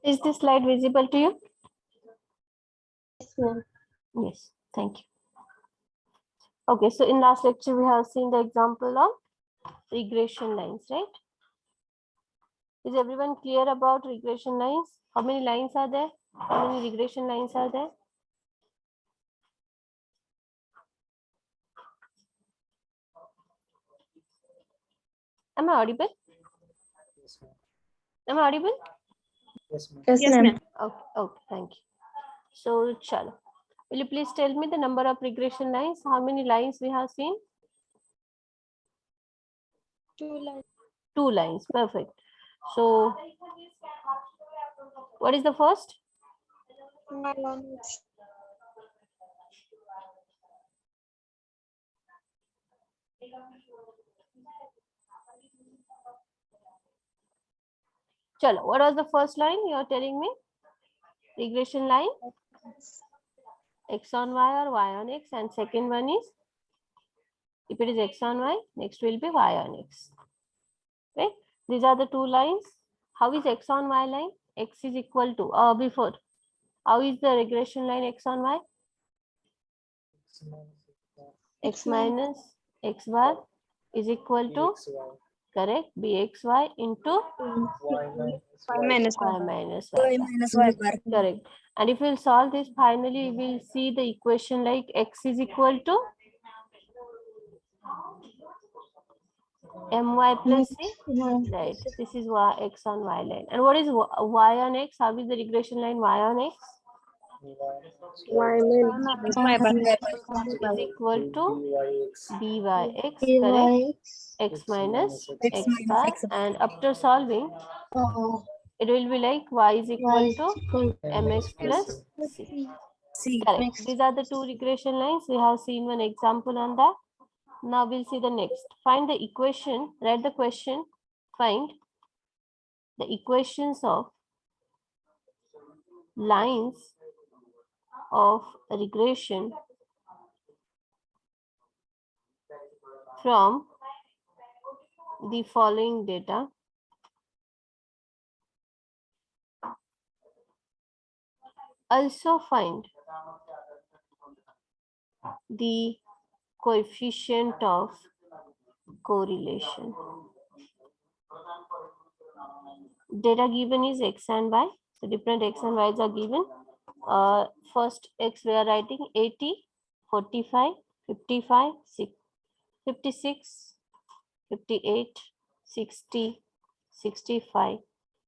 Is this slide visible to you? Yes, ma'am. Yes, thank you. Okay, so in last lecture, we have seen the example of regression lines, right? Is everyone clear about regression lines? How many lines are there? How many regression lines are there? Am I audible? Yes, ma'am. Am I audible? Yes, ma'am. Yes, ma'am. Okay, thank you. So, chalo. Will you please tell me the number of regression lines? How many lines we have seen? 2 lines. 2 lines, perfect. So, what is the first? Chalo, what was the first line you are telling me? Regression line? X on Y or Y on X, and second one is, if it is X on Y, next will be Y on X. Right? These are the 2 lines. How is X on Y line? X is equal to, before. How is the regression line X on Y? X minus X bar is equal to, correct, BXY into Y minus Y minus Y. Y bar. Correct. And if we'll solve this, finally we'll see the equation like X is equal to My plus C. Right. This is Y, X on Y line. And what is Y on X? How is the regression line Y on X? Y minus Y bar. Is equal to BYX, Y correct? X minus X bar. And after solving, it will be like Y is equal to MX plus C. Correct. These are the 2 regression lines. We have seen one example on that. Now we'll see the next. Find the equation, write the question, find the equations of lines of regression from the following data. Also find the coefficient of correlation. Data given is X and Y. So different X and Y's are given. First X we are writing 80, 45, 55, 56, 58, 60, 65,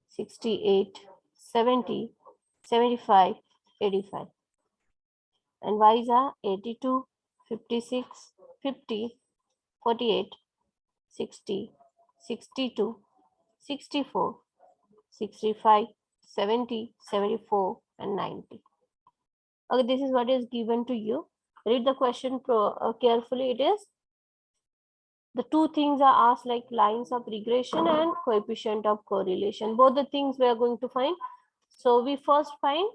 68, 70, 75, 85. And Y's are 82, 56, 50, 48, 60, 62, 64, 65, 70, 74, and 90. Okay, this is what is given to you. Read the question carefully. It is the 2 things are asked like lines of regression and coefficient of correlation. Both the things we are going to find. So we first find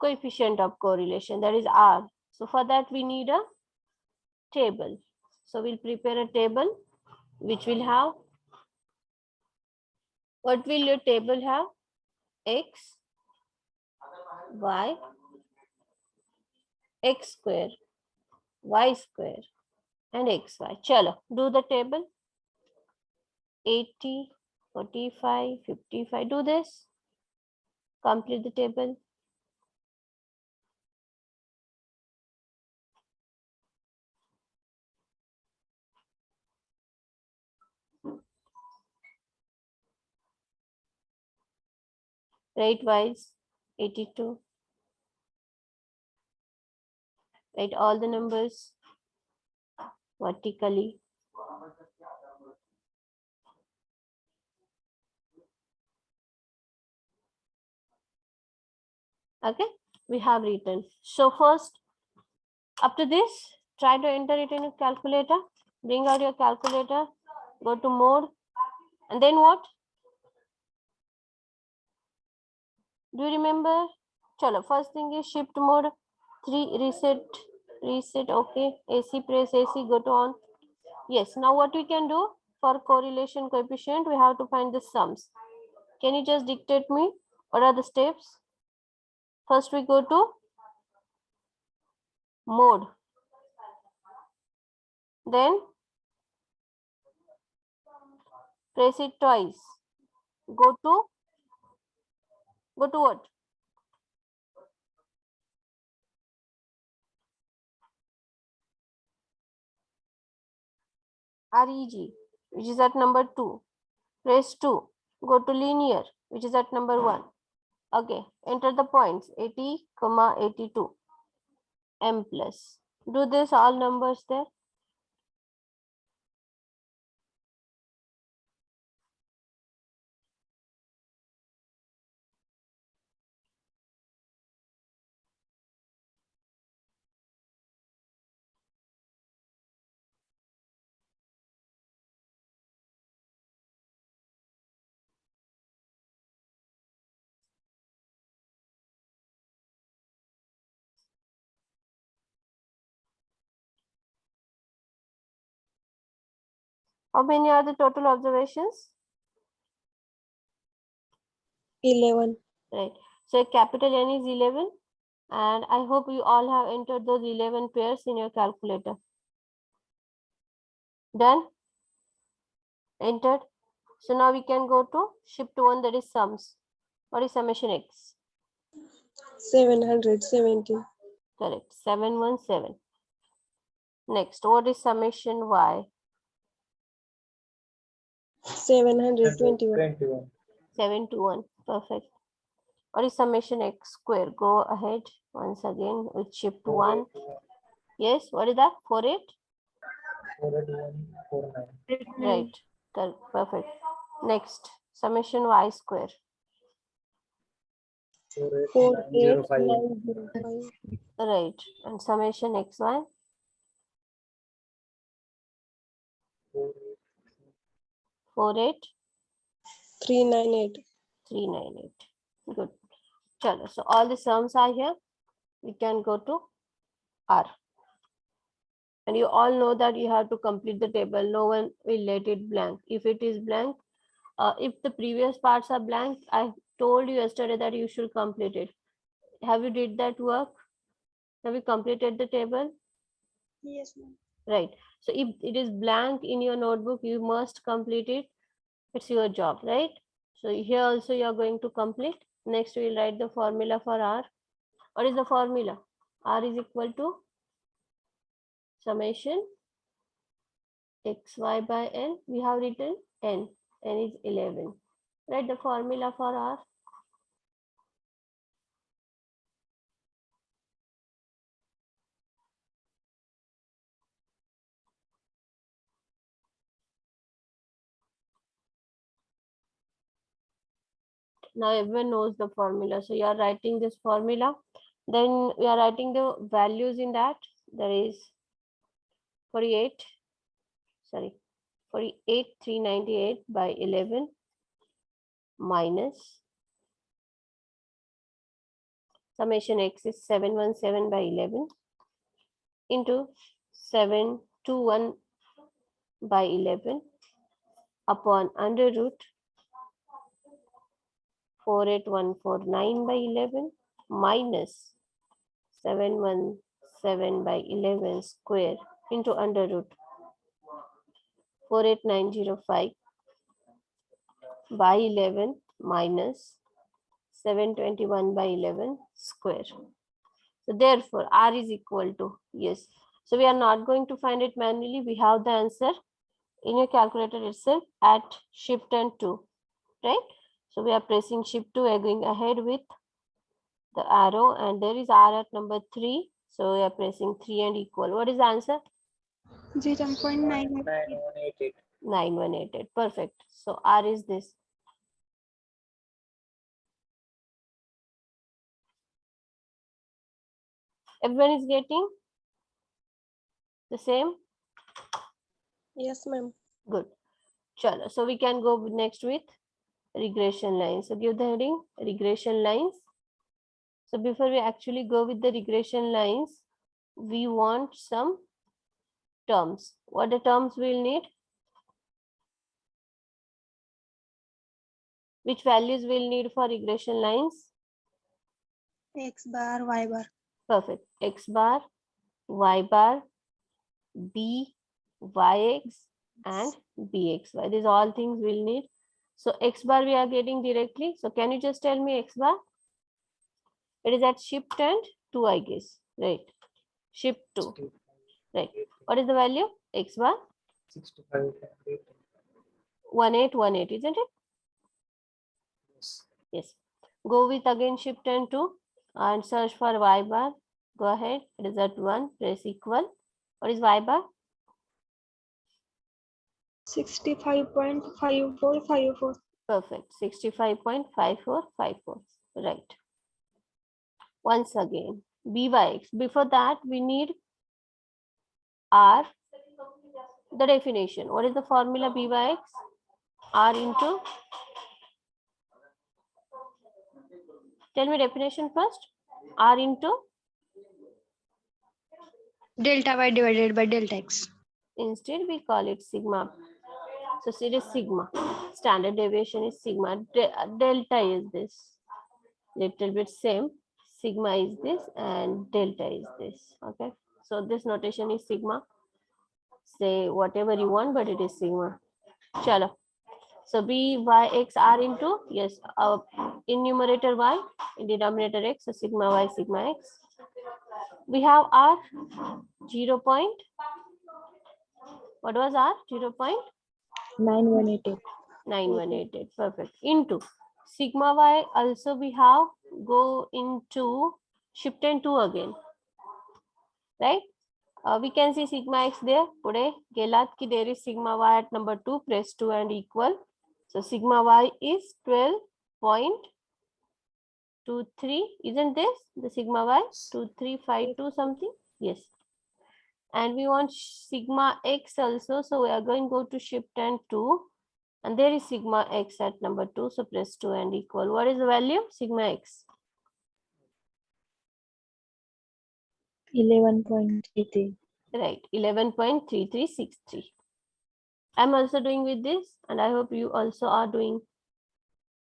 coefficient of correlation, that is R. So for that we need a table. So we'll prepare a table which will have, what will your table have? X, Y, X square, Y square, and XY. Chalo, do the table. 80, 45, 55. Do this. Complete the table. Write Y's 82. Write all the numbers vertically. Okay, we have written. So first, after this, try to enter it in a calculator. Bring out your calculator, go to mode, and then what? Do you remember? Chalo, first thing is shift mode, 3 reset, okay. AC, press AC, go to on. Yes, now what we can do for correlation coefficient, we have to find the sums. Can you just dictate me? What are the steps? First we go to mode. Then press it twice. Go to what? REG, which is at number 2. Press 2. Go to linear, which is at number 1. Okay, enter the points 80, 82. M plus. Do this all numbers there. How many are the total observations? 11. Right. So capital N is 11. And I hope you all have entered those 11 pairs in your calculator. Done? Entered. So now we can go to shift 1, that is sums. What is summation X? 717. Correct. 717. Next, what is summation Y? 721. 21. 721. Perfect. What is summation X square? Go ahead once again with shift 1. Yes, what is that? 48? 481, 49. Right. Correct. Perfect. Next, summation Y square. 48905. 48905. Right. And summation XY. 48. 398. 398. Good. Chalo. So all the sums are here. We can go to R. And you all know that you have to complete the table. No one will let it blank. If it is blank, if the previous parts are blank, I told you yesterday that you should complete it. Have you did that work? Have you completed the table? Yes, ma'am. Right. So if it is blank in your notebook, you must complete it. It's your job, right? So here also you are going to complete. Next, we will write the formula for R. What is the formula? R is equal to summation xy by n. We have written n. N is 11. Write the formula for R. Now everyone knows the formula. So you are writing this formula. Then we are writing the values in that. There is 48. Sorry, 48,398 by 11 minus summation x is 717 by 11 into 721 by 11 upon under root 48149 by 11 minus 717 by 11 square into under root 48905 by 11 minus 721 by 11 square. So therefore, R is equal to, yes. So we are not going to find it manually. We have the answer in your calculator itself at shift and 2, right? So we are pressing shift 2, we are going ahead with the arrow and there is R at number 3. So we are pressing 3 and equal. What is the answer? 0.9. 9188. Perfect. So R is this. Everyone is getting the same? Yes, ma'am. Good. Chalo. So we can go next with regression lines. So give the heading regression lines. So before we actually go with the regression lines, we want some terms. What the terms we'll need? Which values we'll need for regression lines? X bar, Y bar. Perfect. X bar, Y bar, B, YX and BXY. These all things we'll need. So X bar we are getting directly. So can you just tell me X bar? It is at shift and 2, I guess. Right. Shift 2. Right. What is the value? X bar? 65. 1818, isn't it? Yes. Yes. Go with again shift and 2 and search for Y bar. Go ahead. It is at 1. Press equal. What is Y bar? 65.5454. Perfect. 65.5454. Right. Once again, B by X. Before that, we need R. The definition. What is the formula B by X? R into. Tell me definition first. R into. Delta Y divided by delta X. Instead, we call it sigma. So it is sigma. Standard deviation is sigma. Delta is this. Little bit same. Sigma is this and delta is this. Okay. So this notation is sigma. Say whatever you want, but it is sigma. Chalo. So B y x r into, yes, in numerator y, in denominator x, so sigma y sigma x. We have r 0. What was r? 9188. 0.9188. Perfect. Into sigma y also we have go into shift and 2 again. Right? We can see sigma x there. Pude gelat ki there is sigma y at number 2. Press 2 and equal. So sigma y is 12.23. Isn't this the sigma y? 2352 something? Yes. And we want sigma x also. So we are going to go to shift and 2. And there is sigma x at number 2. So press 2 and equal. What is the value? Sigma x. 11.33. Right. 11.3363. I'm also doing with this. And I hope you also are doing.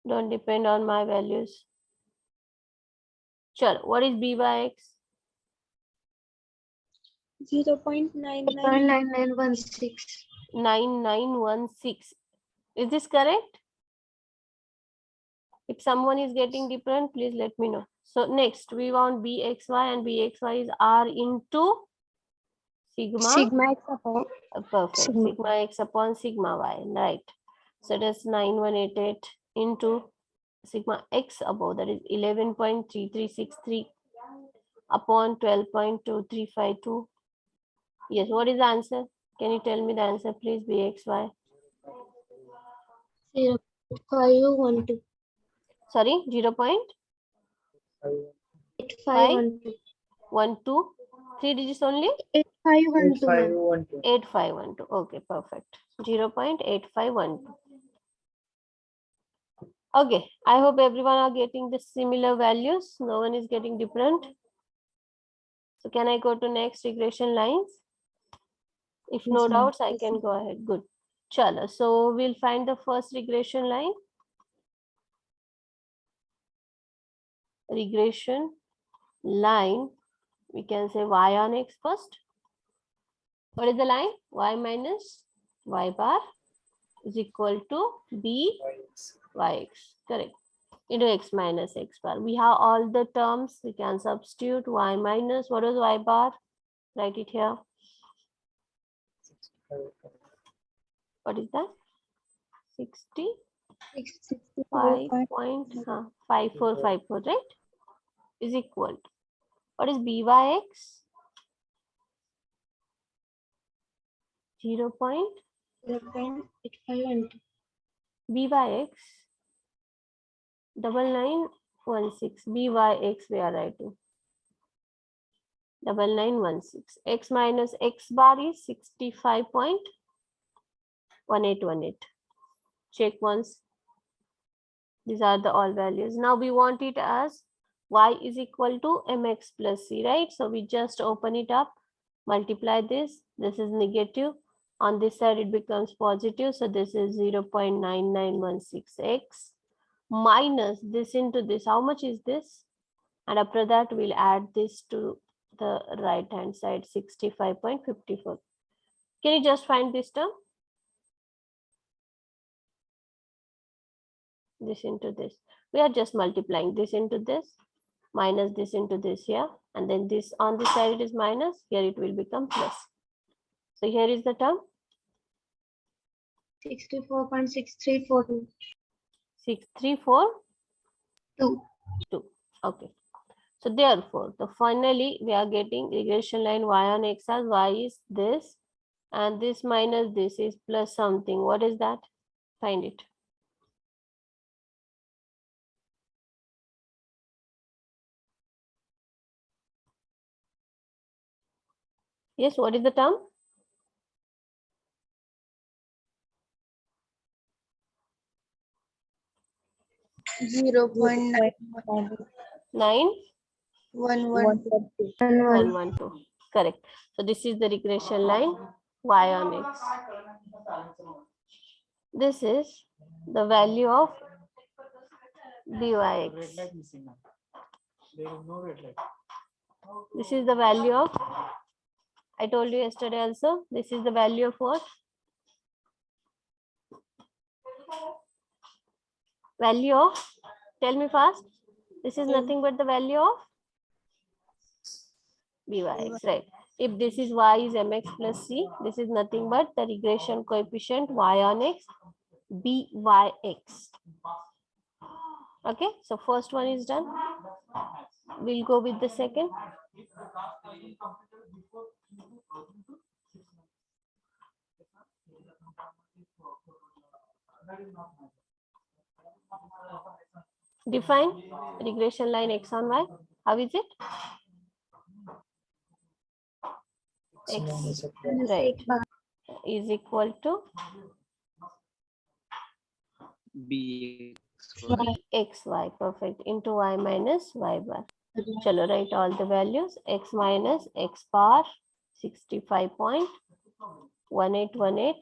Don't depend on my values. Sure. What is b by x? 0.9916. 9916. Is this correct? If someone is getting different, please let me know. So next we want bxy, and bxy is r into sigma. Sigma X upon Perfect. Sigma x upon sigma y. Right. So it is 9188 into sigma x above, that is 11.3363 upon 12.2352. Yes, what is the answer? Can you tell me the answer, please? Bxy. 512. Sorry, 0.8512. 8512. 3 digits only? 8512. 8512. Okay, perfect. 0.8512. Okay, I hope everyone are getting the similar values. No one is getting different. So can I go to next regression lines? If no Yes, ma'am. doubts, I can go ahead. Good. Chala. So we'll find the first regression line. Regression line. We can say y on x first. What is the line? Y minus y bar is equal to b yx. Correct. Into x minus x bar. We have all the terms. We can substitute y minus. What is y bar? Write it here. What is that? 65.5454, right? Is equal to. What is byx? 0.8512. byx 9916. byx we are writing 9916. X minus x bar is 65.1818. Check once. These are the all values. Now we want it as y is equal to mx plus c, right? So we just open it up, multiply this. This is negative. On this side, it becomes positive. So this is 0.9916x minus this into this. How much is this? And after that, we'll add this to the right hand side, 65.54. Can you just find this term? This into this. We are just multiplying this into this, minus this into this here. And then this on this side it is minus, here it will become plus. So here is the term. 64.6342. 6342. Okay. So therefore, finally we are getting regression line y on x as y is this, and this minus this is plus something. What is that? Find it. Yes, what is the term? 0.911. 9112. Correct. So this is the regression line y on x. This is the value of byx. This is the value of, I told you yesterday also, this is the value of what? Value of, tell me fast. This is nothing but the value of byx, right? If this is y is mx plus c, this is nothing but the regression coefficient y on x, byx. Okay, so first one is done. We'll go with the second. Define regression line x on y. How is it? X, right, is equal to bxy, perfect, into y minus y bar. Chalo, write all the values. X minus x bar 65.1818,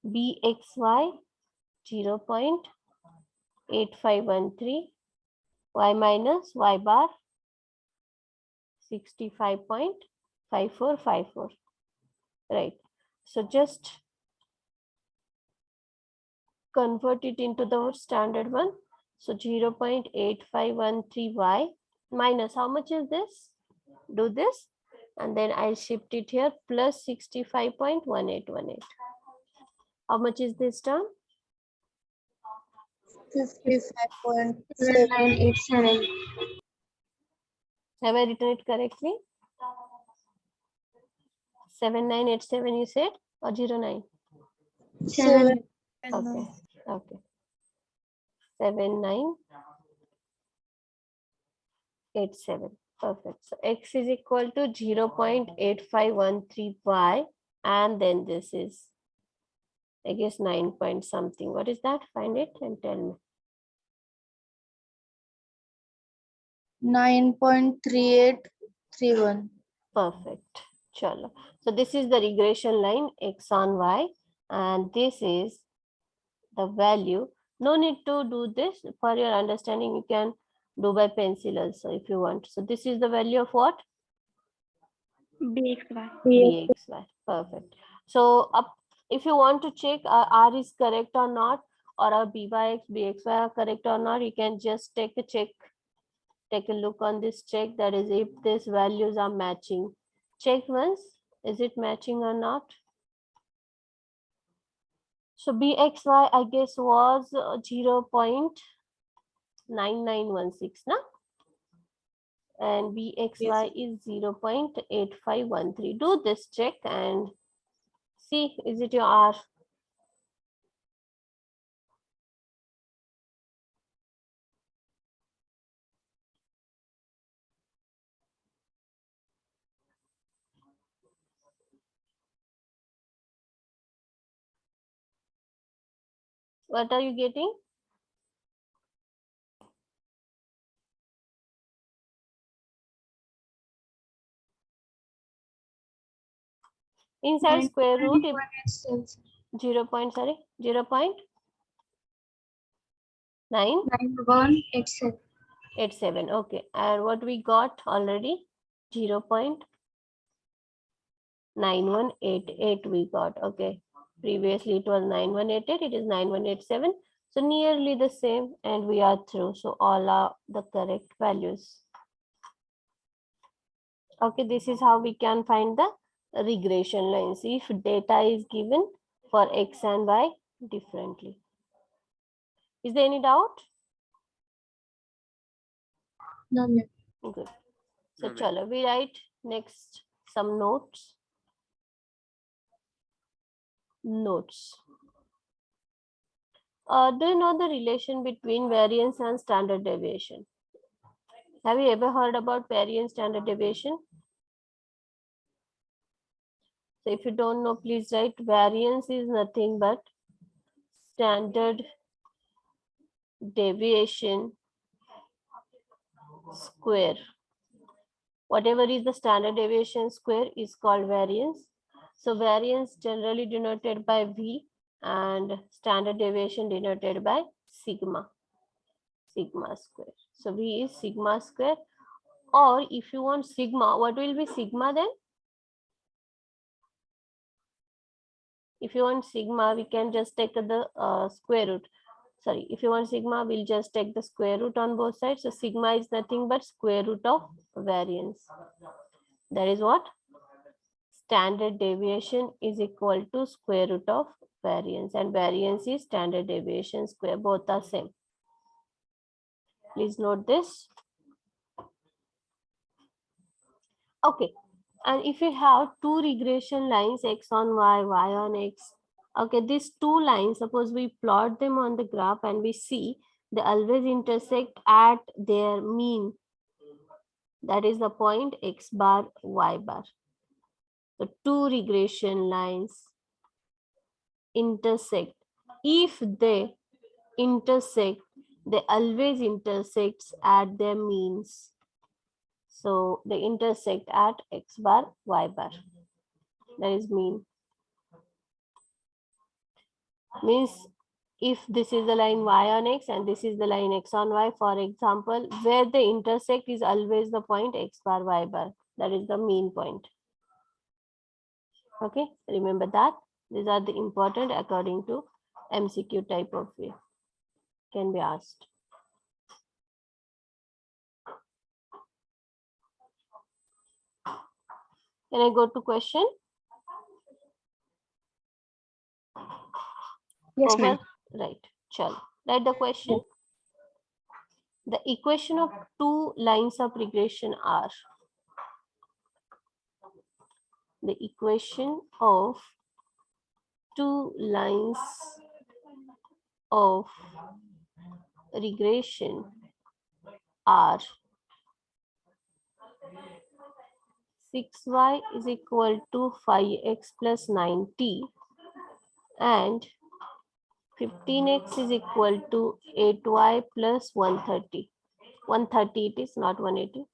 bxy 0.8513, y minus y bar 65.5454. Right. So just convert it into the standard one. So 0.8513y minus, how much is this? Do this, and then I'll shift it here, plus 65.1818. How much is this term? 55.7987. Have I written it correctly? 7987 you said, or 09? 7. Okay, okay. 7987. Perfect. So x is equal to 0.8513y, and then this is, I guess, 9 point something. What is that? Find it and tell me. 9.3831. Perfect. Chalo. So this is the regression line x on y, and this is the value. No need to do this. For your understanding, you can do by pencil also if you want. So this is the value of what? BXY. BXY. Perfect. So if you want to check R is correct or not, or our BYX, BXY are correct or not, you can just take a check. Take a look on this check, that is if these values are matching. Check once, is it matching or not? So BXY, I guess, was 0.9916, na? And BXY is 0.8513. Do this check and see, is it your R? What are you getting? Inside square root, 0 point, sorry, 0.9 9187. 987. Okay. And what we got already? 0.9188 we got. Okay. Previously it was 9188. It is 9187. So nearly the same, and we are through. So all are the correct values. Okay, this is how we can find the regression lines if data is given for X and Y differently. Is there any doubt? No, no. Good. So Okay. chalo, we write next some notes. Do you know the relation between variance and standard deviation? Have you ever heard about variance standard deviation? So if you don't know, please write variance is nothing but standard deviation square. Whatever is the standard deviation square is called variance. So variance generally denoted by V and standard deviation denoted by sigma square. So V is sigma square, or if you want sigma, what will be sigma then? If you want sigma, we can just take the square root. Sorry, if you want sigma, we'll just take the square root on both sides. So sigma is nothing but square root of variance. That is what? Standard deviation is equal to square root of variance, and variance is standard deviation square. Both are same. Please note this. Okay. And if you have two regression lines, X on Y, Y on X, okay, these two lines, suppose we plot them on the graph and we see they always intersect at their mean. That is the point X bar, Y bar. The two regression lines intersect. If they intersect, they always intersects at their means. So they intersect at X bar, Y bar. That is mean. Means if this is the line Y on X and this is the line X on Y, for example, where they intersect is always the point X bar, Y bar. That is the mean point. Okay, remember that. These are the important according to MCQ type of way. Can be asked. Can I go to question? Yes, ma'am. Right. Chal. Write the question. The equation of two lines of regression are. The equation of two lines of regression are 6y is equal to 5x plus 9t and 15x is equal to 8y plus 130. 130 it is, not 180.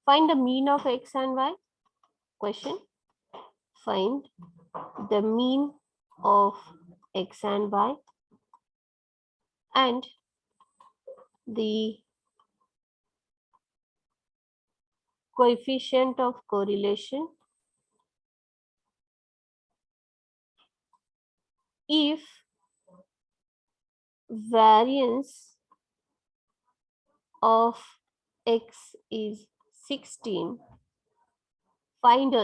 Find the mean of X and Y. Question. Find the mean of X and Y and the coefficient of correlation if variance of X is 16. Find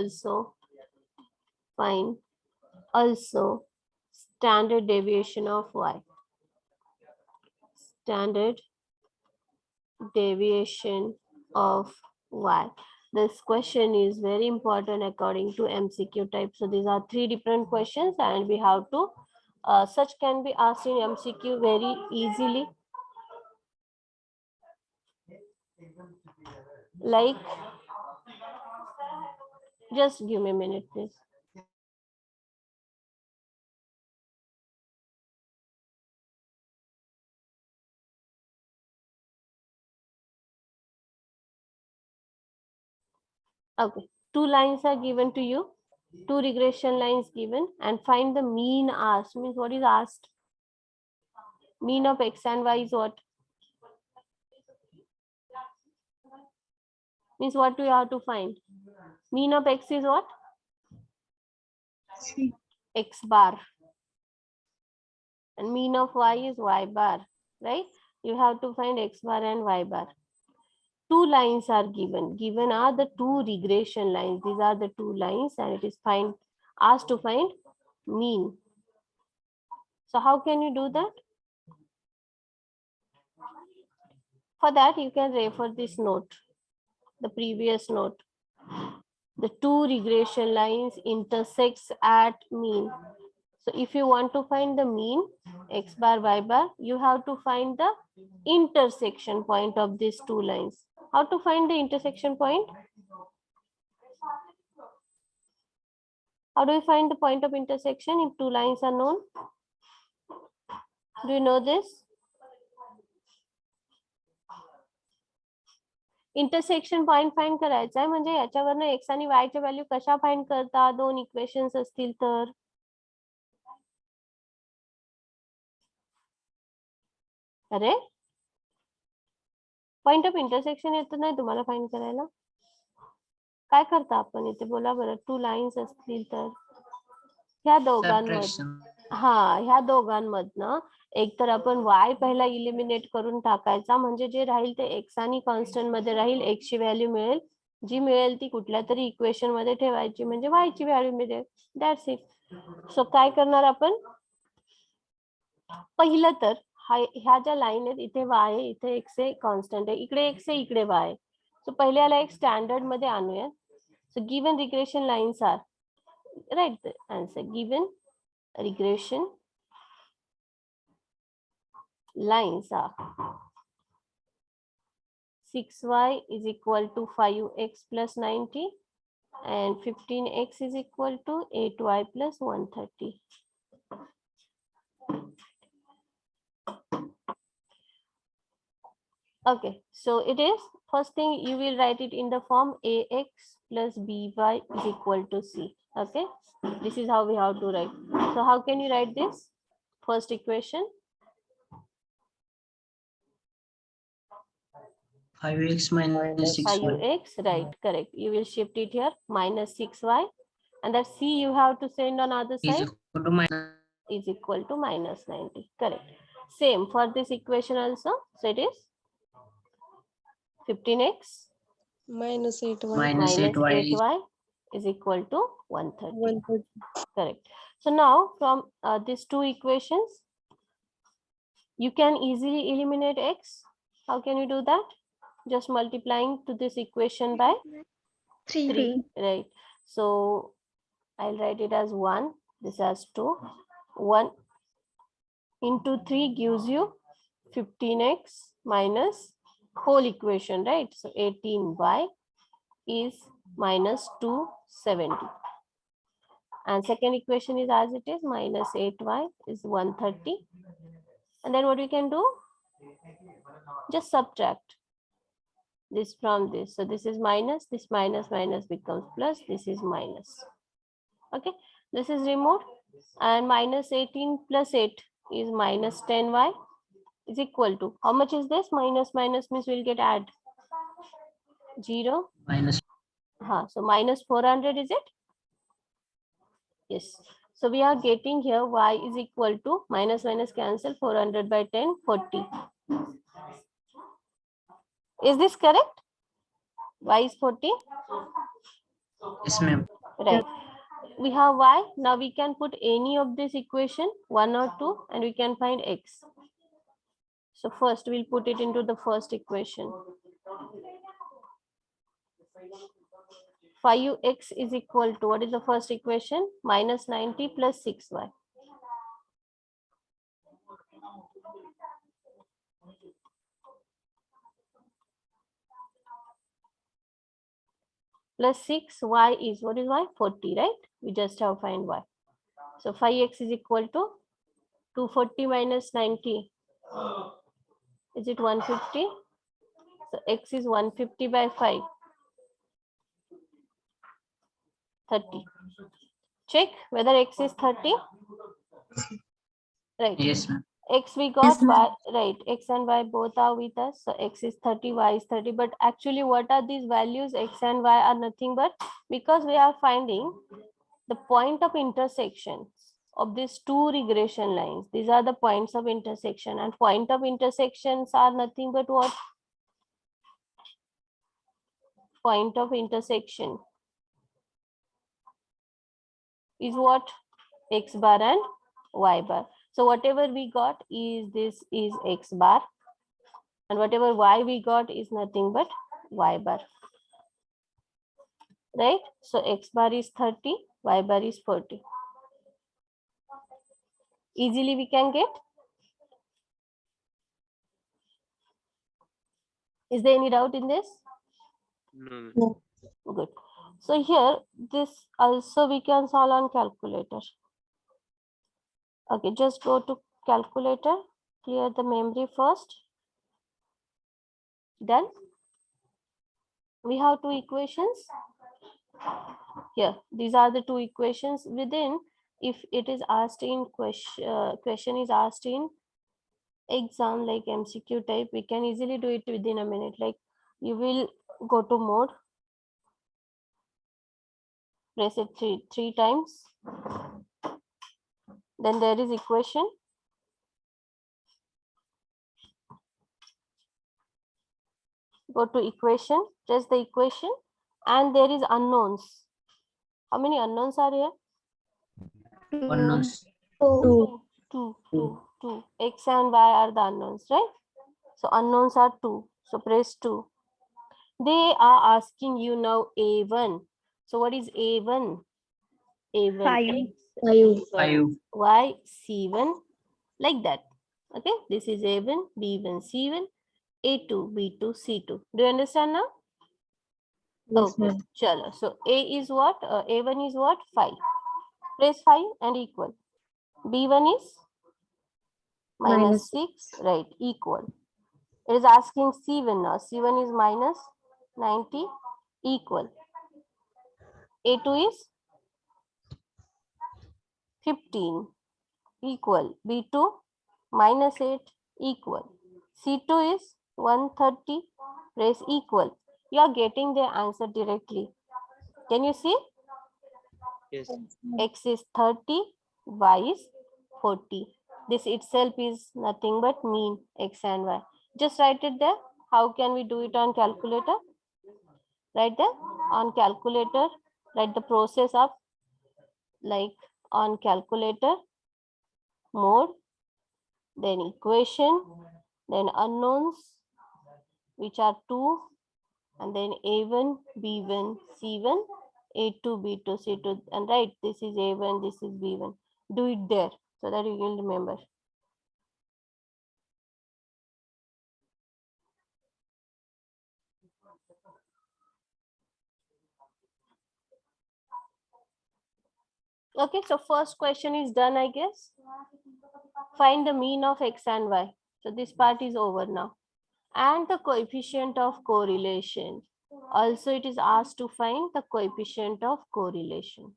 also standard deviation of Y. Standard deviation of Y. This question is very important according to MCQ type. So these are three different questions and we have to, such can be asked in MCQ very easily. Like, just give me a minute, please. Okay, two lines are given to you. Two regression lines given and find the mean asked. Means what is asked? Mean of x and y is what? Means what do you have to find? Mean of x is what? C. X bar. And mean of y is y bar, right? You have to find x bar and y bar. Two lines are given. Given are the two regression lines. These are the two lines and it is asked to find mean. So how can you do that? For that, you can refer this note, the previous note. The two regression lines intersects at mean. So if you want to find the mean, x bar, y bar, you have to find the intersection point of these two lines. How to find the intersection point? How do you find the point of intersection if two lines are known? Do you know this? Intersection point find करायचा आहे म्हणजे याच्यावरनं x आणि वाय च्या value कशा find करता दोन equations असतील तर अरे पॉइंट ऑफ इंटरसेक्शन येत नाही तुम्हाला फाइंड करायला काय करता आपण इथे बोला बरं टू लाईन्स असतील तर ह्या दोघांमधनं एक तर आपण y पहिला इलिमिनेट करून टाकायचा म्हणजे जे राहील ते x आणि कॉन्स्टंट मध्ये राहील x ची व्हॅल्यू मिळेल जी मिळेल ती कुठल्या तरी इक्वेशन मध्ये ठेवायची म्हणजे y ची व्हॅल्यू मिळेल दॅट्स इट सो काय करणार आपण पहिलं तर ह्या ज्या लाईन आहेत इथे y आहे इथे x आहे कॉन्स्टंट आहे इकडे x आहे इकडे y आहे सो पहिले याला एक स्टँडर्ड मध्ये आणूया so given regression lines are right the answer given regression lines are 6y is equal to 5x plus 90 and 15x is equal to 8y plus 130. Okay, so it is first thing you will write it in the form ax plus by is equal to c. Okay, this is how we have to write. So how can you write this first equation? 5x minus 6y. 5x, right, correct. You will shift it here, minus 6y. And that c you have to send on other Is side equal to minus. is equal to minus 90, correct. Same for this equation also. So it is 15x Minus 8y. Minus 8y. 8y is equal to 130. 130. Correct. So now from these two equations, you can easily eliminate x. How can you do that? Just multiplying to this equation by 3, right? So I'll write it as 1, this as 2. 1 into 3 gives you 15x minus whole equation, right? So 18y is minus 270. And second equation is as it is, minus 8y is 130. And then what we can do? Just subtract this from this. So this is minus, this minus becomes plus, this is minus. Okay, this is removed. And minus 18 plus 8 is minus 10y is equal to, how much is this? Minus means we'll get add 0. Minus. So minus 400 is it? Yes. So we are getting here y is equal to minus cancel 400 by 10, 40. Is this correct? Y is 40? Yes, ma'am. Right. We have y. Now we can put any of this equation, 1 or 2, and we can find x. So first we'll put it into the first equation. 5x is equal to, what is the first equation? Minus 90 plus 6y. Plus 6y is, what is y? 40, right? We just have find y. So 5x is equal to 240 minus 90. Is it 150? So x is 150 by 5. 30. Check whether x is 30. Right. Yes, ma'am. X we got y, right? X and y both are with us. So x is 30, y is 30. But actually, what are these values? X and y are nothing but, because we are finding the point of intersections of these two regression lines. These are the points of intersection, and point of intersections are nothing but what? Point of intersection is what? X bar and y bar. So whatever we got is, this is x bar, and whatever y we got is nothing but y bar. Right? So x bar is 30, y bar is 40. Easily we can get. Is there any doubt in this? No. Good. So here, this also we can solve on calculator. Okay, just go to calculator, clear the memory first. Done. We have two equations. Here, these are the two equations within. If it is asked in question is asked in exam like MCQ type, we can easily do it within a minute. Like you will go to mode, press it three times. Then there is equation. Go to equation, press the equation, and there is unknowns. How many unknowns are here? One knows. Two. Two. X and Y are the unknowns, right? So unknowns are 2. So press 2. They are asking you now A1. So what is A1? A1 Five. X, Five. Five. Y, C1, like that. Okay, this is A1, B1, C1, A2, B2, C2. Do you understand now? Yes, Okay, ma'am. chalo. So A is what? A1 is what? 5. Press 5 and equal. B1 is minus 6, right? Equal. It is asking C1 now. C1 is minus 90, equal. A2 is 15, equal. B2 minus 8, equal. C2 is 130, press equal. You are getting the answer directly. Can you see? Yes. X is 30, Y is 40. This itself is nothing but mean X and Y. Just write it there. How can we do it on calculator? Right there on calculator, write the process of, like on calculator, mode, then equation, then unknowns, which are 2, and then A1, B1, C1, A2, B2, C2, and right, this is A1, this is B1. Do it there so that you will remember. Okay, so first question is done, I guess. Find the mean of X and Y. So this part is over now. And the coefficient of correlation. Also, it is asked to find the coefficient of correlation.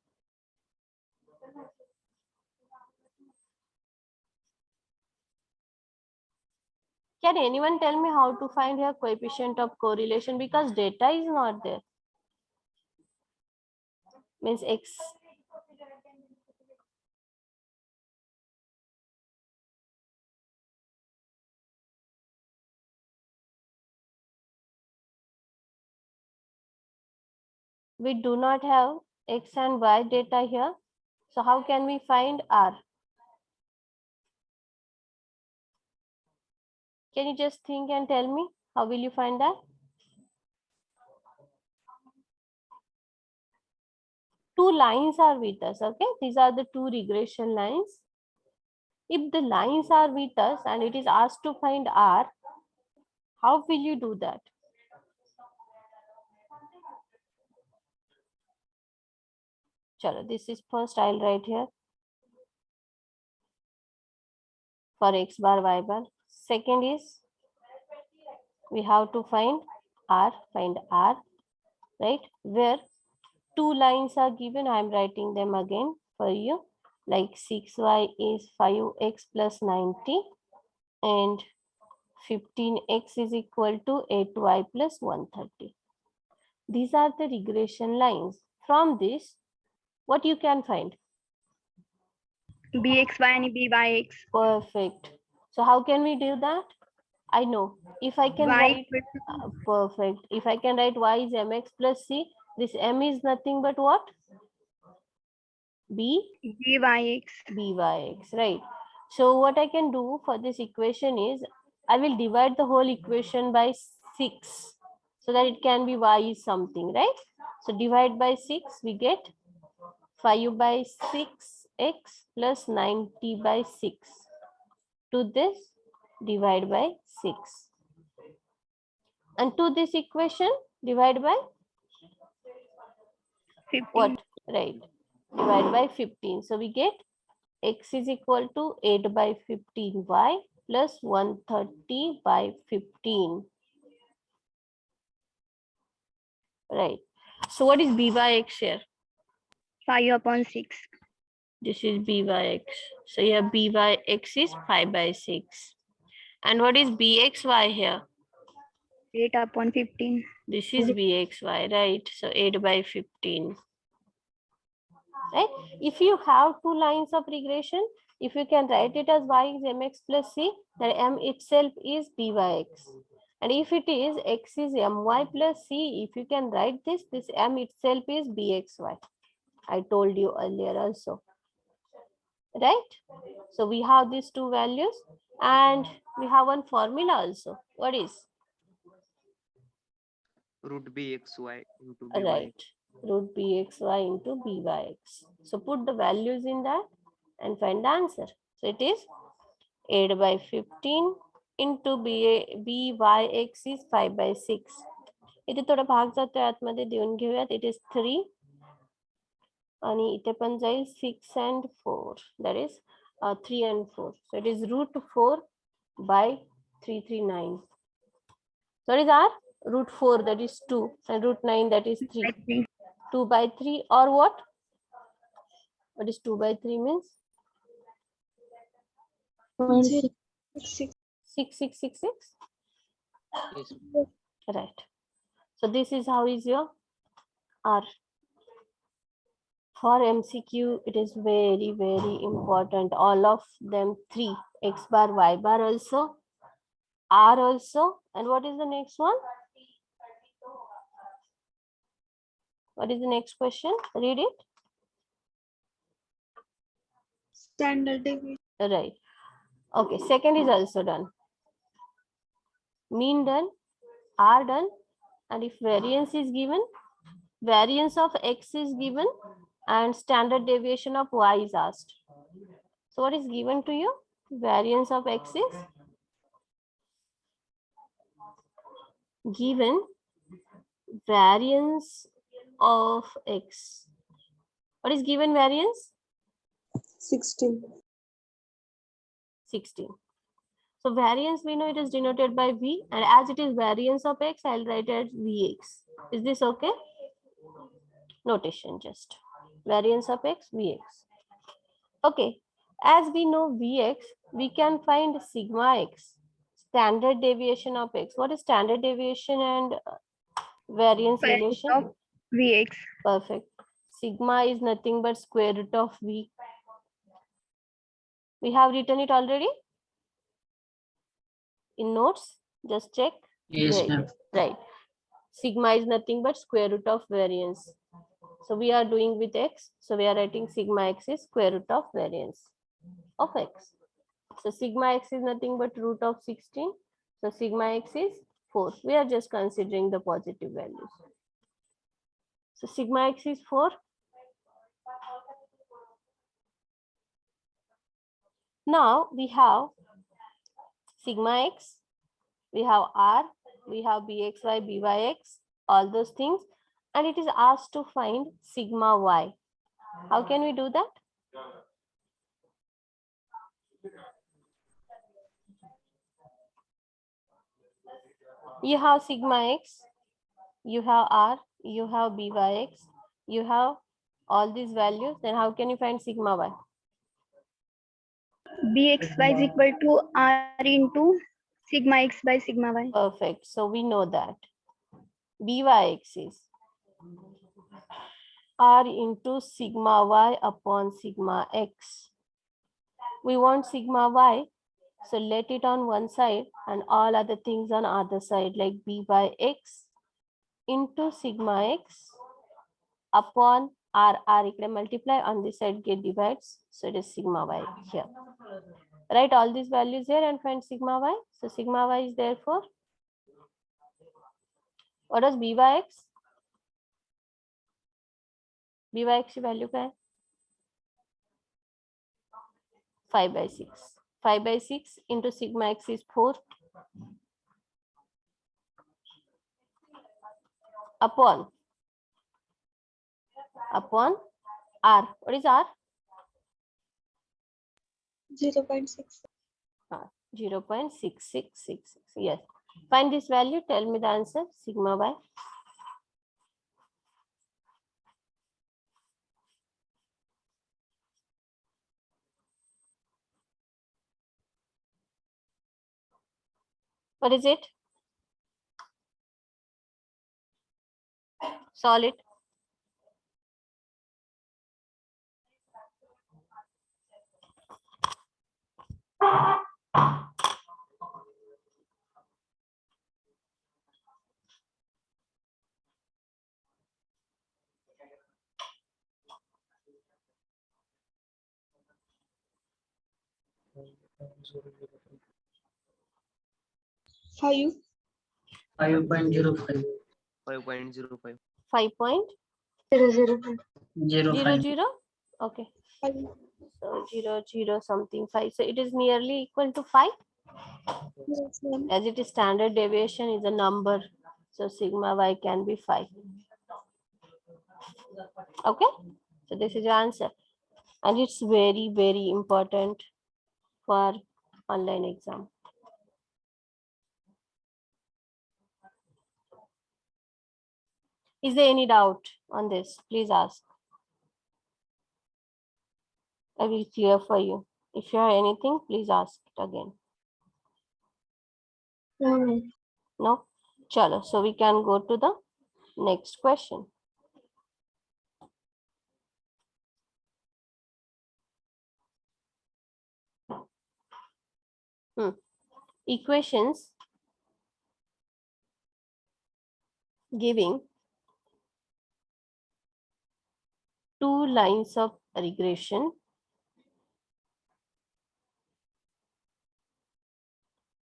Can anyone tell me how to find here coefficient of correlation? Because data is not there. Means X. We do not have X and Y data here. So how can we find R? Can you just think and tell me? How will you find that? Two lines are with us, okay? These are the two regression lines. If the lines are with us and it is asked to find R, how will you do that? Chalo, this is first I'll write here for X bar, Y bar. Second is we have to find R, right? Where two lines are given. I am writing them again for you. Like 6y is 5x plus 90 and 15x is equal to 8y plus 130. These are the regression lines. From this, what you can find? bxy and byx. Perfect. So how can we do that? I know. If I can Y write, equal perfect. If I can write y is mx plus c, this m is nothing but what? B? to byx. Byx, right? So what I can do for this equation is, I will divide the whole equation by 6 so that it can be y is something, right? So divide by 6, we get 5 by 6x plus 90 by 6. To this, divide by 6. And to this equation, divide by 15. what? Right. Divide by 15. So we get x is equal to 8 by 15y plus 130 by 15. Right. So what is b by x here? 5/6. This is b by x. So here b by x is 5 by 6. And what is bxy here? 8/15. This is bxy, right? So 8 by 15. Right? If you have two lines of regression, if you can write it as y is mx plus c, then m itself is b by x. And if it is x is my plus c, if you can write this m itself is bxy. I told you earlier also. Right? So we have these two values and we have one formula also. What is? Root bxy into by. Right. Root bxy into b by x. So put the values in that and find the answer. So it is 8 by 15 into byx is 5 by 6. इथे थोडा भाग जातोय आतमध्ये देऊन घेऊयात. It is 3 आणि इथे पण जाईल 6 and 4. That is 3 and 4. So it is root 4 by 339. So what is R? Root 4, that is 2, and root 9, that is 3. 3. 2 by 3 or what? What is 2 by 3 means? 6666. Yes. Right. So this is how is your R. For MCQ, it is very, very important. All of them 3, X bar, Y bar also, R also. And what is the next one? What is the next question? Read it. Standard deviation. Right. Okay, second is also done. Mean done, R done. And if variance is given, variance of X is given and standard deviation of Y is asked. So what is given to you? Variance of X is given variance of X. What is given variance? 16. 16. So variance, we know it is denoted by V, and as it is variance of X, I'll write it as Vx. Is this okay? Notation just. Variance of X, Vx. Okay. As we know Vx, we can find sigma X, standard deviation of X. What is standard deviation and variance relation? Of Vx. Perfect. Sigma is nothing but square root of V. We have written it already in notes. Just check. Yes, Right. ma'am. Right. Sigma is nothing but square root of variance. So we are doing with X. So we are writing sigma X is square root of variance of X. So sigma X is nothing but root of 16. So sigma X is 4. We are just considering the positive values. So sigma X is 4. Now we have sigma X, we have R, we have bxy, byx, all those things. And it is asked to find sigma Y. How can we do that? You have sigma X, you have R, you have byx, you have all these values, then how can you find sigma y? Bxy is equal to R into sigma x by sigma y. Perfect. So we know that byx is r into sigma y upon sigma x. We want sigma y, so let it on one side and all other things on other side, like b by x into sigma x upon r ikde multiply, on this side get divides, so it is sigma y here. Write all these values here and find sigma y. So sigma y is therefore, what is b by x? b by x की value क्या है? 5 by 6. 5 by 6 into sigma x is 4 upon r. What is r? 0.6. 0.6666. Yes. Find this value. Tell me the answer. Sigma y. What is it? Solve it. Five. 5.05. 5.05. 5.00. Okay. Five. So 0 something 5. So it is nearly equal to 5. Yes, ma'am. As it is standard deviation is a number. So sigma y can be 5. Okay. So this is your answer. And it's very, very important for online exam. Is there any doubt on this? Please ask. I will clear for you. If you have anything, please ask it again. No? Chalo. So we can go to the next question. Equations giving two lines of regression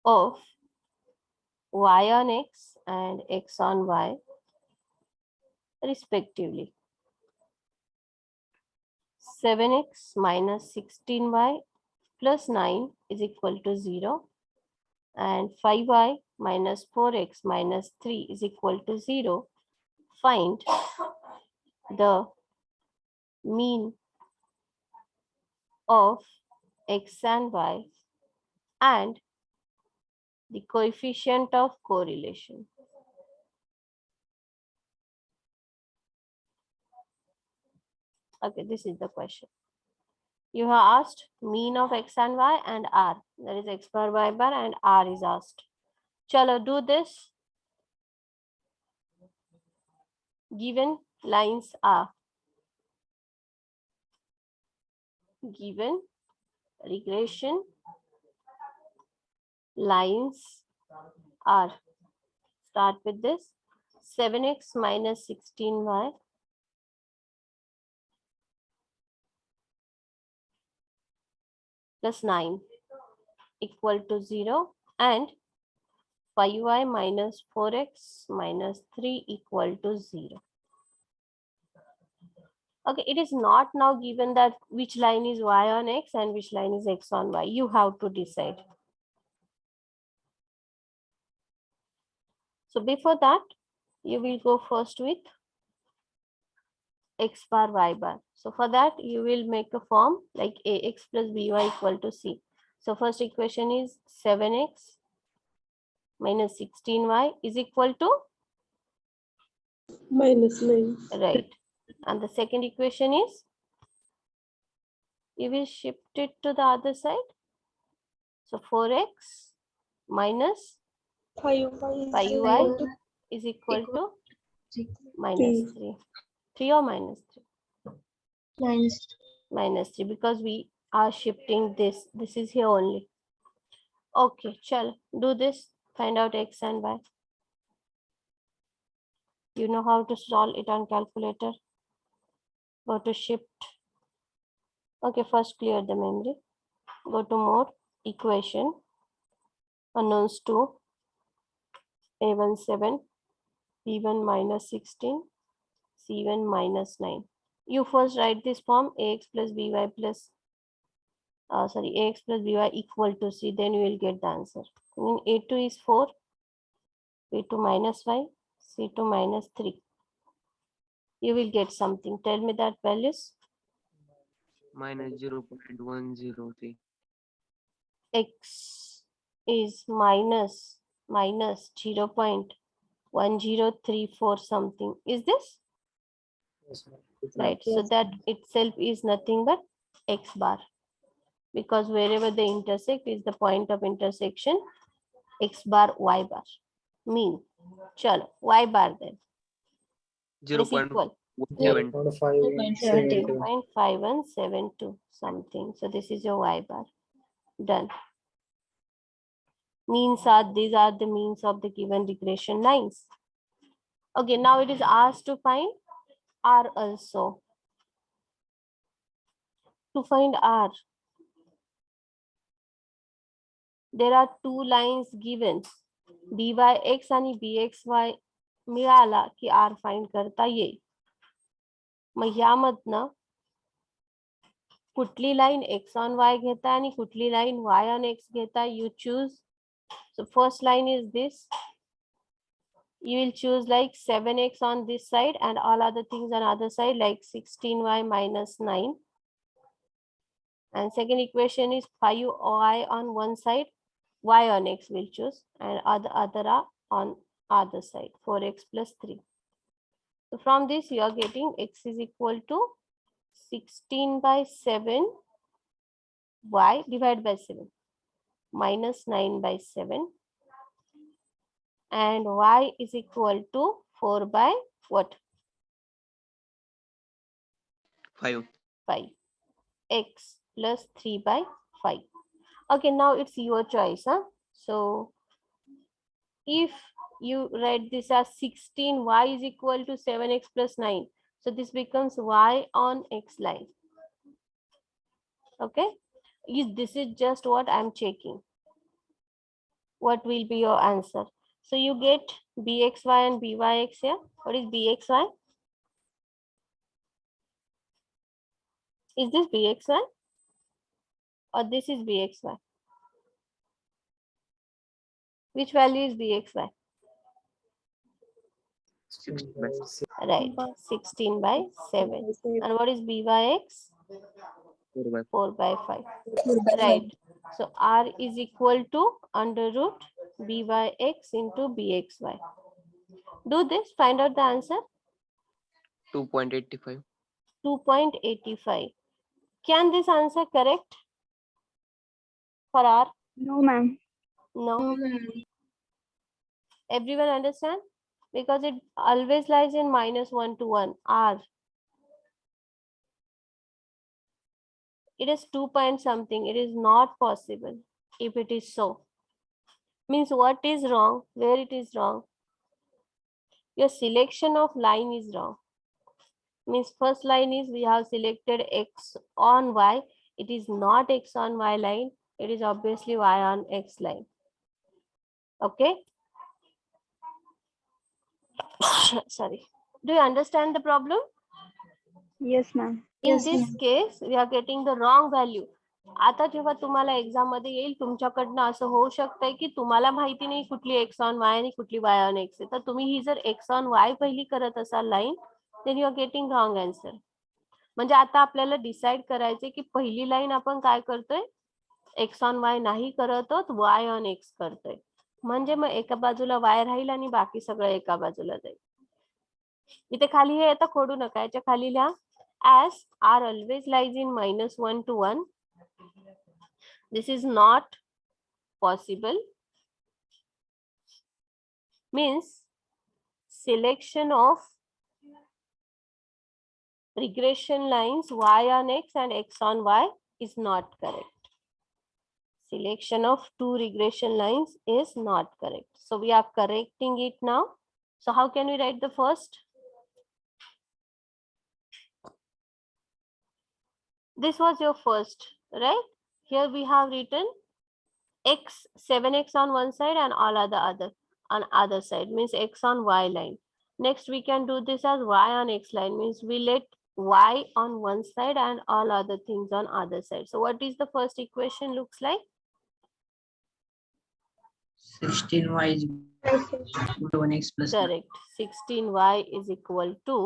of y on x and x on y respectively. 7x minus 16y plus 9 is equal to 0 and 5y minus 4x minus 3 is equal to 0. Find the mean of x and y and the coefficient of correlation. Okay, this is the question. You have asked mean of x and y and r. That is x bar, y bar, and r is asked. Chalo, do this. Given lines are given regression lines are. Start with this. 7x minus 16y plus 9 equal to 0 and 5y minus 4x minus 3 equal to 0. Okay, it is not now given that which line is y on x and which line is x on y. You have to decide. So before that, you will go first with x bar, y bar. So for that, you will make a form like ax plus by equal to c. So first equation is 7x minus 16y is equal to Minus 9. right. And the second equation is, you will shift it to the other side. So 4x minus 5y is equal to minus 3. 3 or minus 3? Minus 3, because we are shifting this. This is here only. Okay, chal, do this. Find out x and y. You know how to solve it on calculator. Go to shift. Okay, first clear the memory. Go to more, equation, unknowns 2, a1 7, b1 minus 16, c1 minus 9. You first write this form, ax plus by plus, ax plus by equal to c, then you will get the answer. Then a2 is 4, b2 minus 5, c2 minus 3. You will get something. Tell me that values. minus 0.103. X is minus 0.1034 something. Is this right? So that itself is nothing but x bar, because wherever they intersect is the point of intersection, x bar, y bar. Mean. Chalo, y bar then. Is equal 0.172. 0.5172 something. So this is your y bar. Done. Means are, these are the means of the given regression lines. Okay, now it is asked to find R also. To find R, there are two lines given. byx आणि bxy मिळाला की R find करता येईल. मग यामधनं कुठली line x on y घेता आणि कुठली line y on x घेता, you choose. So first line is this. You will choose like 7x on this side and all other things on other side, like 16y minus 9. And second equation is 5y on one side, y on x will choose, and other are on other side, 4x plus 3. So from this you are getting x is equal to 16 by 7 y divided by 7 minus 9 by 7, and y is equal to 4 by what? 5. 5. X plus 3 by 5. Okay, now it's your choice. So if you write this as 16, y is equal to 7x plus 9. So this becomes y on x line. Okay, this is just what I'm checking. What will be your answer? So you get bxy and byx here. What is bxy? Is this bxy? Or this is bxy? Which value is bxy? 16 by Right, 16 by 7. And what is byx? 4 by 4 by 5. Right. So R is equal to under root byx into bxy. Do this, find out the answer. 2.85. 2.85. Can this answer correct for R? No, ma'am. No. Everyone understand? Because it always lies in -1 to 1. R. It is 2 point something. It is not possible if it is so. Means what is wrong? Where it is wrong? Your selection of line is wrong. Means first line is we have selected x on y. It is not x on y line. It is obviously y on x line. Okay. Sorry. Do you understand the problem? Yes, ma'am. In this case, we are getting the wrong value. आता जेव्हा तुम्हाला exam मध्ये येईल तुमच्याकडनं असं होऊ शकतंय की तुम्हाला माहिती नाही कुठली एक्स ऑन वाय आणि कुठली वाय ऑन एक्स आहे. तर तुम्ही ही जर एक्स ऑन वाय पहिली करत असाल line, then you are getting wrong answer. म्हणजे आता आपल्याला डिसाइड करायचे की पहिली लाईन आपण काय करतोय, एक्स ऑन वाय नाही करत आहोत, वाय ऑन एक्स करतोय. म्हणजे मग एका बाजूला वाय राहील आणि बाकी सगळं एका बाजूला जाईल. इथे खाली हे आता खोडू नका, याच्या खाली लिहा as r always lies in -1 to 1. This is not possible. Means selection of regression lines y on x and x on y is not correct. Selection of two regression lines is not correct. So we are correcting it now. So how can we write the first? This was your first, right? Here we have written x, 7x on one side and all other on other side, means x on y line. Next we can do this as y on x line, means we let y on one side and all other things on other side. So what is the first equation looks like? 16y is equal to 1x plus 9. Correct. 16y is equal to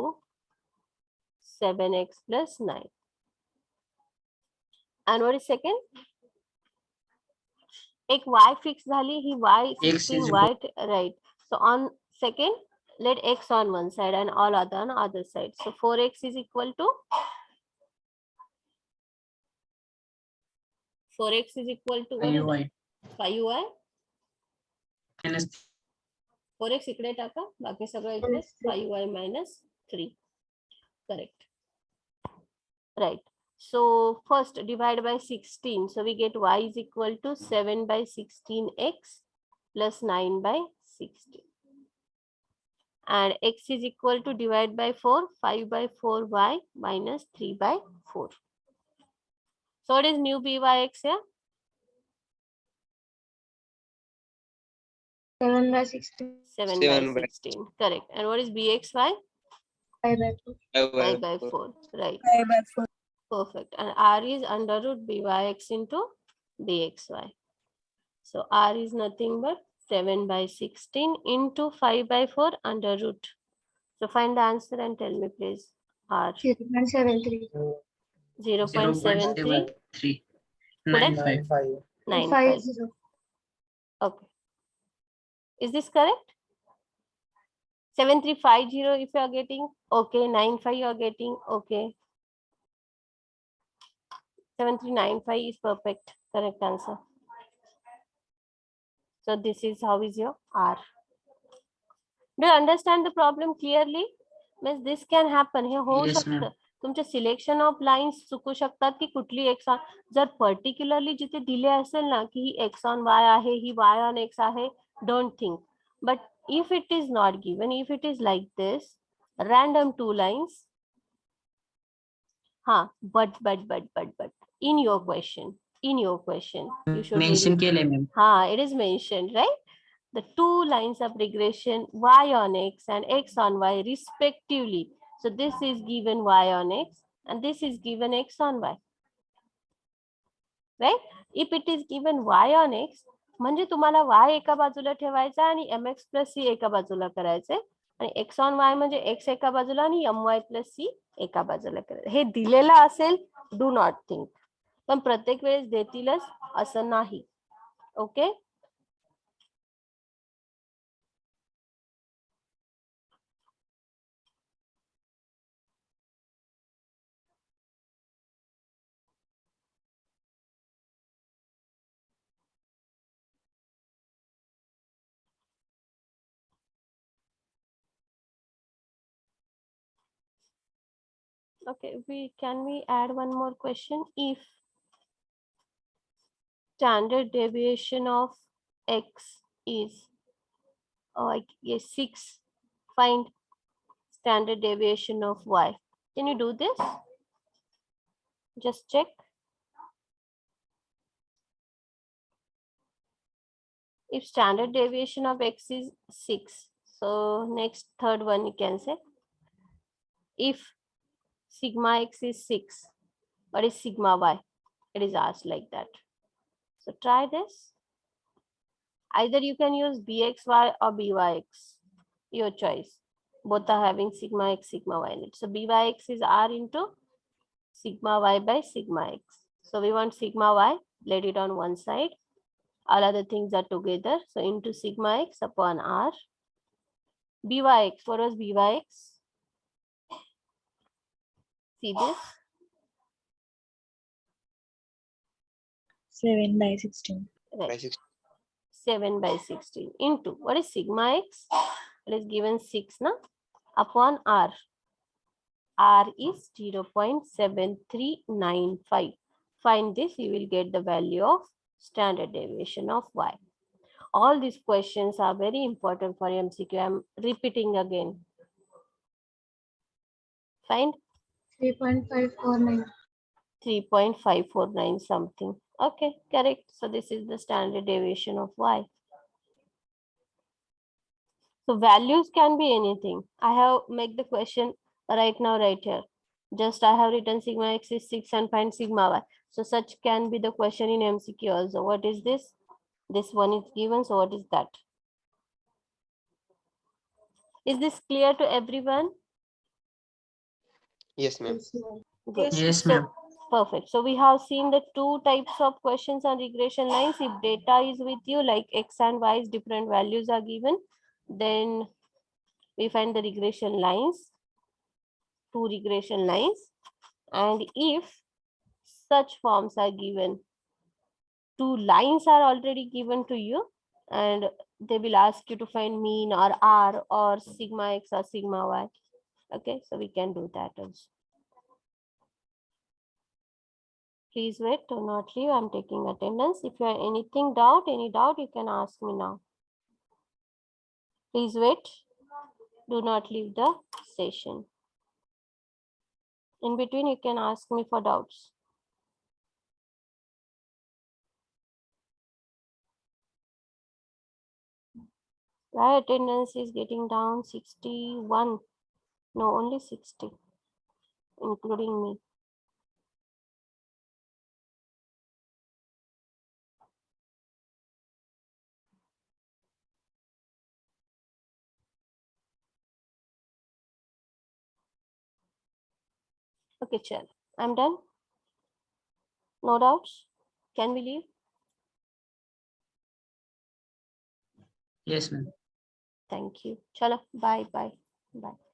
7x plus 9. And what is second? एक y fix झाली, ही y X is 16y, right? So on second, let x on one side and all other on other side. So 4x is equal to 4x is equal to what is y it? 5y. minus 4x इकडे टाका, बाकी सगळं इकडे 5y minus 3. Correct. Right. So first divide by 16. So we get y is equal to 7 by 16x plus 9 by 16. And x is equal to divide by 4, 5 by 4y minus 3 by 4. So what is new byx here? 7 by 16. 7 7 by by 16. Correct. And what is bxy? 5 by 2. 5 by 4. Right. 5 by 4. Perfect. And r is under root byx into bxy. So r is nothing but 7 by 16 into 5 by 4 under root. So find the answer and tell me please. R 0.73. 0.73. 0.73. Correct? 95. 95. 50. Okay. Is this correct? 7350 if you are getting, okay. 95 you are getting, okay. 7395 is perfect. Correct answer. So this is how is your R. Do you understand the problem clearly? Means this can happen. हे होऊ Yes, ma'am. शकतं. तुमचे selection of lines चुकू शकतात की कुठली x on, जर particularly जिथे दिले असेल ना की ही एक्स ऑन वाय आहे, ही वाय ऑन एक्स आहे, don't think. But if it is not given, if it is like this random two lines, हाँ, but in your question you should Mention really, केले ma'am. हाँ, it is mentioned, right? The two lines of regression y on x and x on y respectively. So this is given y on x and this is given x on y, right? If it is given y on x, म्हणजे तुम्हाला y एका बाजूला ठेवायचा आणि mx plus c एका बाजूला करायचे, आणि x on y म्हणजे x एका बाजूला आणि my plus c एका बाजूला करायचं. हे दिलेलं असेल, डू नॉट थिंक. पण प्रत्येक वेळेस देतीलच असं नाही. Okay. Okay, can we add one more question? If standard deviation of x is like 6, find standard deviation of y. Can you do this? Just check. If standard deviation of x is 6, so next third one you can say, if sigma x is 6, what is sigma y? It is asked like that. So try this. Either you can use bxy or byx, your choice. Both are having sigma x, sigma y in it. So byx is r into sigma y by sigma x. So we want sigma y, let it on one side. All other things are together. So into sigma x upon r. Byx, what was byx? See this? 7 by 16. Right. 7 by 16 into what is sigma x? It is given 6 na? Upon r. R is 0.7395. Find this, you will get the value of standard deviation of y. All these questions are very important for MCQ. I am repeating again. Find 3.549. 3.549 something. Okay, correct. So this is the standard deviation of y. So values can be anything. I have make the question right now, right here. Just I have written sigma x is 6 and find sigma y. So such can be the question in MCQ also. What is this? This one is given. So what is that? Is this clear to everyone? Yes, ma'am. Good. Yes, So, ma'am. perfect. So we have seen the two types of questions on regression lines. If data is with you, like x and y, different values are given, then we find the regression lines, two regression lines. And if such forms are given, two lines are already given to you, and they will ask you to find mean or r or sigma x or sigma y. Okay, so we can do that also. Please wait, do not leave. I'm taking attendance. If you have anything doubt, any doubt, you can ask me now. Please wait. Do not leave the session. In between, you can ask me for doubts. Why attendance is getting down 61? No, only 60, including me. Okay, chill. I'm done. No doubts. Can we leave? Yes, ma'am. Thank you. Chalo, bye, bye, bye.